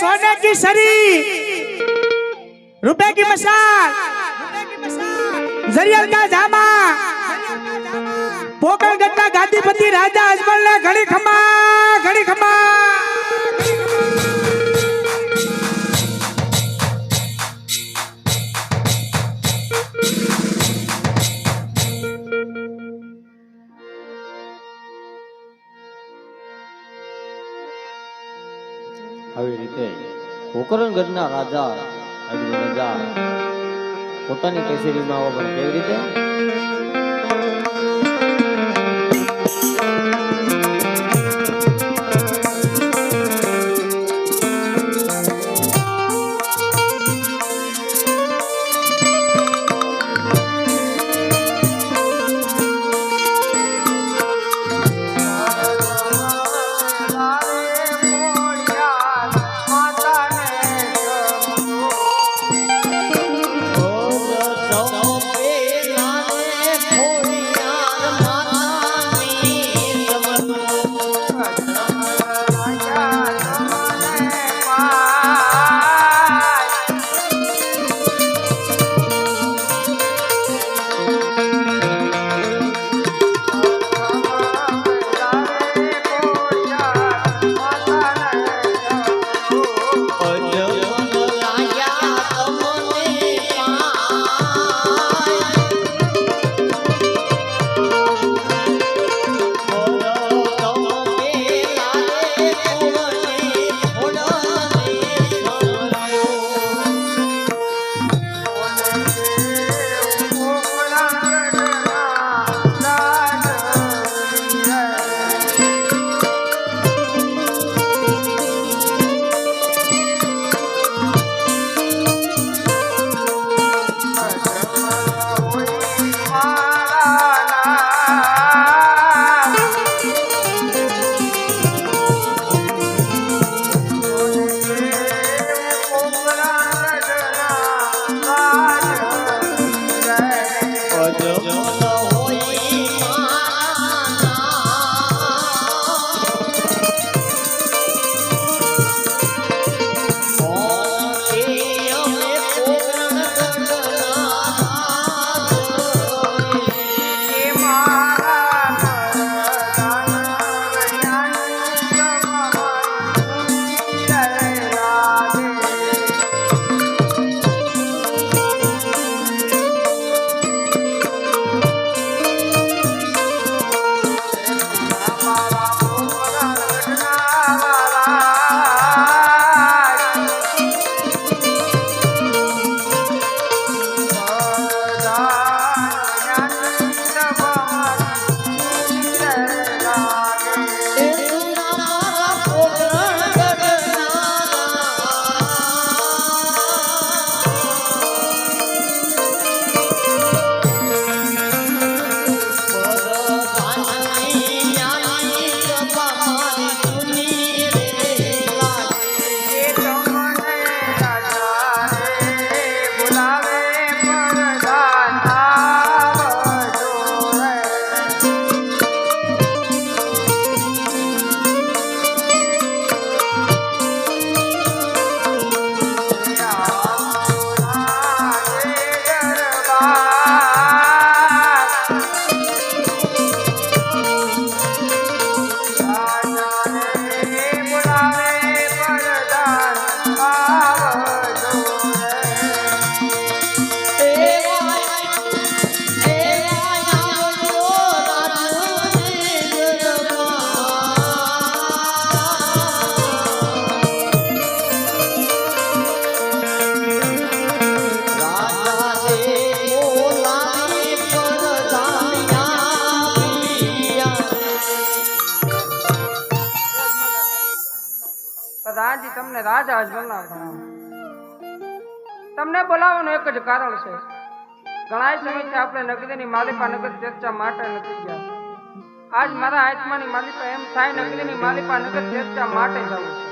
सोने की सरी रुपए की मशाल जरियल का जामा पोकल गट्टा गादीपति राजा अजमल ने घड़ी खमा घड़ी खमा આવી રીતે પોકરણગઢના રાજા અજમલ રાજા પોતાની કચેરીમાં આવો પણ કેવી રીતે પ્રધાનજી તમને રાજા અજમલના તમને બોલાવવાનું એક જ કારણ છે. ઘણા સમયથી આપણે નગરીની માલિપા નગર ચર્ચા માટે નથી ગયા. આજ મારા આત્માની માલિપા એમ થાય નગરીની માલિપા નગર ચર્ચા માટે જવું છે.